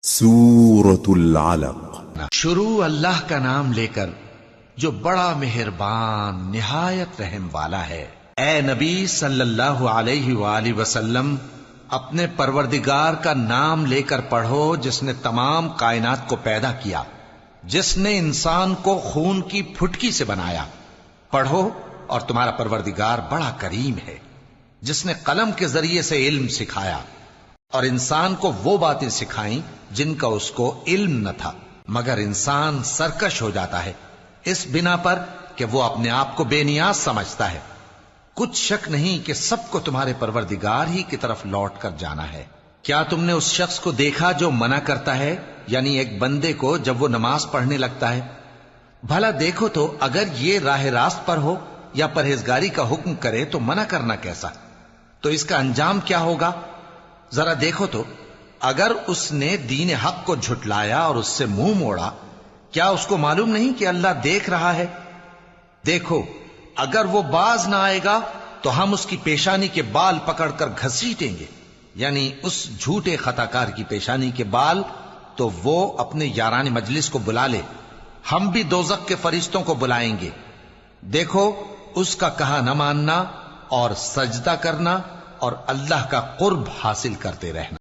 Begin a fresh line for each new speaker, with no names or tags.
سورة العلق۔
شروع اللہ کا نام لے کر جو بڑا مہربان نہایت رحم والا ہے۔ اے نبی صلی اللہ علیہ وآلہ وسلم، اپنے پروردگار کا نام لے کر پڑھو جس نے تمام کائنات کو پیدا کیا، جس نے انسان کو خون کی پھٹکی سے بنایا۔ پڑھو اور تمہارا پروردگار بڑا کریم ہے، جس نے قلم کے ذریعے سے علم سکھایا اور انسان کو وہ باتیں سکھائیں جن کا اس کو علم نہ تھا، مگر انسان سرکش ہو جاتا ہے اس بنا پر کہ وہ اپنے آپ کو بے نیاز سمجھتا ہے۔ کچھ شک نہیں کہ سب کو تمہارے پروردگار ہی کی طرف لوٹ کر جانا ہے۔ کیا تم نے اس شخص کو دیکھا جو منع کرتا ہے، یعنی ایک بندے کو جب وہ نماز پڑھنے لگتا ہے؟ بھلا دیکھو تو اگر یہ راہ راست پر ہو یا پرہیزگاری کا حکم کرے تو منع کرنا کیسا؟ تو اس کا انجام کیا ہوگا؟ ذرا دیکھو تو اگر اس نے دین حق کو جھٹلایا اور اس سے منہ موڑا، کیا اس کو معلوم نہیں کہ اللہ دیکھ رہا ہے؟ دیکھو اگر وہ باز نہ آئے گا تو ہم اس کی پیشانی کے بال پکڑ کر گھسیٹیں گے، یعنی اس جھوٹے خطا کار کی پیشانی کے بال، تو وہ اپنے یاران مجلس کو بلا لے، ہم بھی دوزخ کے فرشتوں کو بلائیں گے۔ دیکھو اس کا کہا نہ ماننا اور سجدہ کرنا اور اللہ کا قرب حاصل کرتے رہنا۔